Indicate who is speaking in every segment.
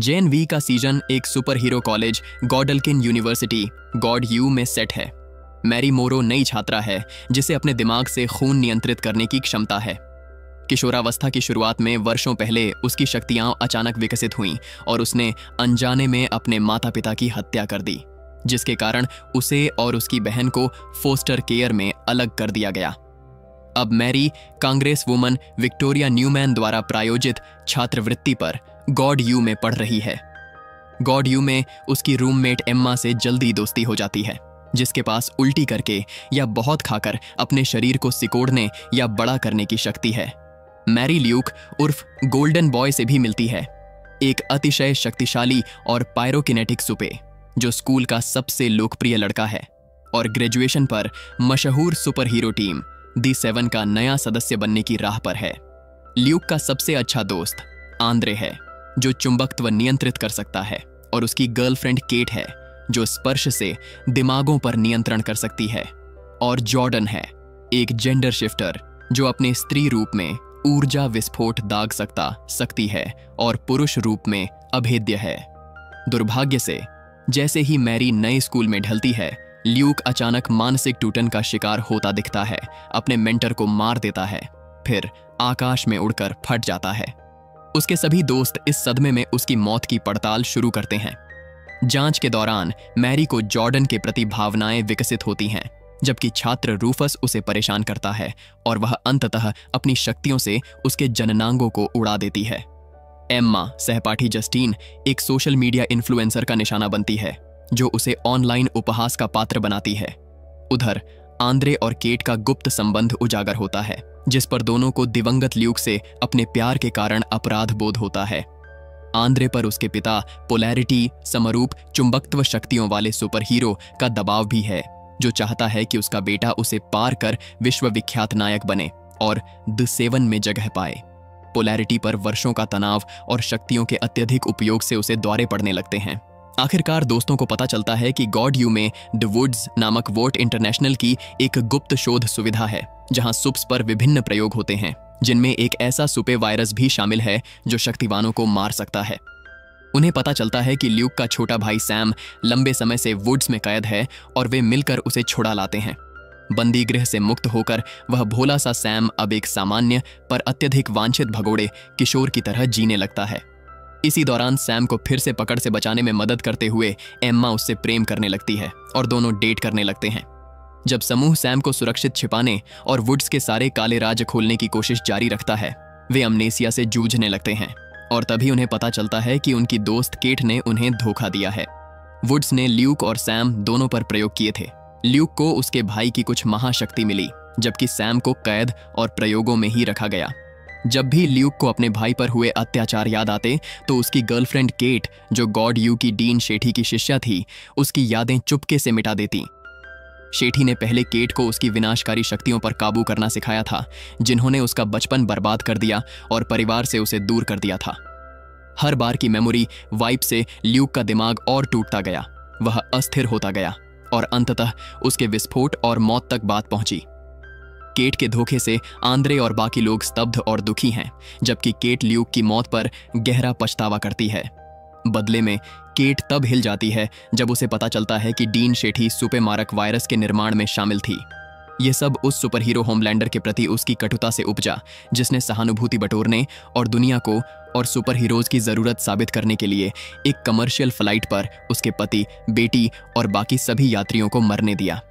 Speaker 1: जेन V का season एक superhero college Godolkin university God U में सेट है। मैरी मोरो नई छात्रा है जिसे अपने दिमाग से खून नियंत्रित करने की क्षमता है। किशोरावस्था की शुरुआत में वर्षों पहले उसकी शक्तियां अचानक विकसित हुईं और उसने अनजाने में अपने माता पिता की हत्या कर दी, जिसके कारण उसे और उसकी बहन को फोस्टर केयर में अलग कर दिया गया। अब Mary congresswoman Victoria Newman द्वारा प्रायोजित छात्रवृत्ति पर गॉड यू में पढ़ रही है। गॉड यू में उसकी रूममेट एम्मा से जल्दी दोस्ती हो जाती है, जिसके पास उल्टी करके या बहुत खाकर अपने शरीर को सिकोड़ने या बड़ा करने की शक्ति है। मैरी ल्यूक उर्फ गोल्डन बॉय से भी मिलती है, एक अतिशय शक्तिशाली और पायरोकिनेटिक सुपे जो स्कूल का सबसे लोकप्रिय लड़का है और ग्रेजुएशन पर मशहूर सुपर हीरो टीम दी 7 का नया सदस्य बनने की राह पर है। ल्यूक का सबसे अच्छा दोस्त आंद्रे है जो चुंबकत्व नियंत्रित कर सकता है, और उसकी गर्लफ्रेंड केट है जो स्पर्श से दिमागों पर नियंत्रण कर सकती है, और जॉर्डन है एक जेंडर शिफ्टर जो अपने स्त्री रूप में ऊर्जा विस्फोट दाग सकती है और पुरुष रूप में अभेद्य है। दुर्भाग्य से जैसे ही मैरी नए स्कूल में ढलती है, ल्यूक अचानक मानसिक टूटन का शिकार होता दिखता है, अपने मेंटर को मार देता है, फिर आकाश में उड़कर फट जाता है। उसके सभी दोस्त इस सदमे में उसकी मौत की पड़ताल शुरू करते हैं। जांच के दौरान मैरी को जॉर्डन के प्रति भावनाएं विकसित होती हैं, जबकि छात्र रूफस उसे परेशान करता है और वह अंततः अपनी शक्तियों से उसके जननांगों को उड़ा देती है। एम्मा सहपाठी जस्टीन एक सोशल मीडिया इन्फ्लुएंसर का निशाना बनती है जो उसे ऑनलाइन उपहास का पात्र बनाती है। उधर आंद्रे और केट का गुप्त संबंध उजागर होता है, जिस पर दोनों को दिवंगत ल्यूक से अपने प्यार के कारण अपराध बोध होता है। आंद्रे पर उसके पिता पोलैरिटी समरूप चुंबकत्व शक्तियों वाले सुपर हीरो का दबाव भी है, जो चाहता है कि उसका बेटा उसे पार कर विश्वविख्यात नायक बने और द 7 में जगह पाए। पोलैरिटी पर वर्षों का तनाव और शक्तियों के अत्यधिक उपयोग से उसे दौरे पड़ने लगते हैं। आखिरकार दोस्तों को पता चलता है कि गॉड यू में द वुड्स नामक वोट इंटरनेशनल की एक गुप्त शोध सुविधा है, जहां सुप्स पर विभिन्न प्रयोग होते हैं, जिनमें एक ऐसा सुपे वायरस भी शामिल है जो शक्तिवानों को मार सकता है। उन्हें पता चलता है कि ल्यूक का छोटा भाई सैम लंबे समय से वुड्स में कैद है और वे मिलकर उसे छुड़ा लाते हैं। बंदी गृह से मुक्त होकर वह भोला सा सैम अब एक सामान्य पर अत्यधिक वांछित भगोड़े किशोर की तरह जीने लगता है। इसी दौरान सैम को फिर से पकड़ से बचाने में मदद करते हुए एम्मा उससे प्रेम करने लगती है और दोनों डेट करने लगते हैं। जब समूह सैम को सुरक्षित छिपाने और वुड्स के सारे काले राज खोलने की कोशिश जारी रखता है, वे अमनेसिया से जूझने लगते हैं और तभी उन्हें पता चलता है कि उनकी दोस्त केट ने उन्हें धोखा दिया है। वुड्स ने ल्यूक और सैम दोनों पर प्रयोग किए थे। ल्यूक को उसके भाई की कुछ महाशक्ति मिली, जबकि सैम को कैद और प्रयोगों में ही रखा गया। जब भी ल्यूक को अपने भाई पर हुए अत्याचार याद आते तो उसकी गर्लफ्रेंड केट, जो गॉड यू की डीन शेठी की शिष्या थी, उसकी यादें चुपके से मिटा देती। शेठी ने पहले केट को उसकी विनाशकारी शक्तियों पर काबू करना सिखाया था, जिन्होंने उसका बचपन बर्बाद कर दिया और परिवार से उसे दूर कर दिया था। हर बार की मेमोरी वाइप से ल्यूक का दिमाग और टूटता गया, वह अस्थिर होता गया और अंततः उसके विस्फोट और मौत तक बात पहुंची। केट के धोखे से आंद्रे और बाकी लोग स्तब्ध और दुखी हैं, जबकि केट ल्यूक की मौत पर गहरा पछतावा करती है। बदले में केट तब हिल जाती है जब उसे पता चलता है कि डीन शेठी सुपे मारक वायरस के निर्माण में शामिल थी। ये सब उस सुपर हीरो होमलैंडर के प्रति उसकी कटुता से उपजा, जिसने सहानुभूति बटोरने और दुनिया को और सुपर हीरोज की जरूरत साबित करने के लिए एक कमर्शियल फ्लाइट पर उसके पति, बेटी और बाकी सभी यात्रियों को मरने दिया।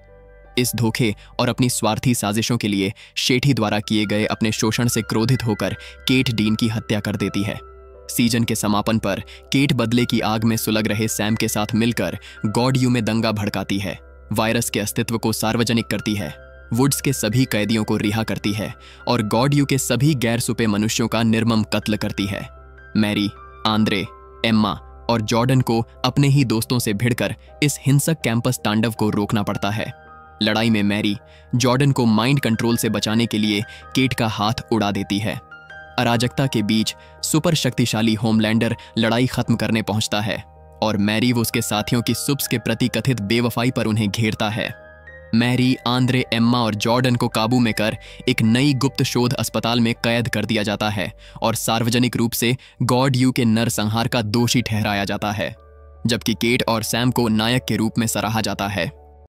Speaker 1: इस धोखे और अपनी स्वार्थी साजिशों के लिए शेठी द्वारा किए गए अपने शोषण से क्रोधित होकर केट डीन की हत्या कर देती है। सीजन के समापन पर केट बदले की आग में सुलग रहे सैम के साथ मिलकर गॉड यू में दंगा भड़काती है, वायरस के अस्तित्व को सार्वजनिक करती है, वुड्स के सभी कैदियों को रिहा करती है और गॉड यू के सभी गैर सुपे मनुष्यों का निर्मम कत्ल करती है। मैरी, आंद्रे, एम्मा और जॉर्डन को अपने ही दोस्तों से भिड़कर इस हिंसक कैंपस तांडव को रोकना पड़ता है। लड़ाई में मैरी जॉर्डन को माइंड कंट्रोल से बचाने के लिए केट का हाथ उड़ा देती है। अराजकता के बीच सुपर शक्तिशाली होमलैंडर लड़ाई खत्म करने पहुंचता है और मैरी वो उसके साथियों की सुप्स के प्रति कथित बेवफाई पर उन्हें घेरता है। मैरी, आंद्रे, एम्मा और जॉर्डन को काबू में कर एक नई गुप्त शोध अस्पताल में कैद कर दिया जाता है और सार्वजनिक रूप से गॉड यू के नरसंहार का दोषी ठहराया जाता है, जबकि केट और सैम को नायक के रूप में सराहा जाता है।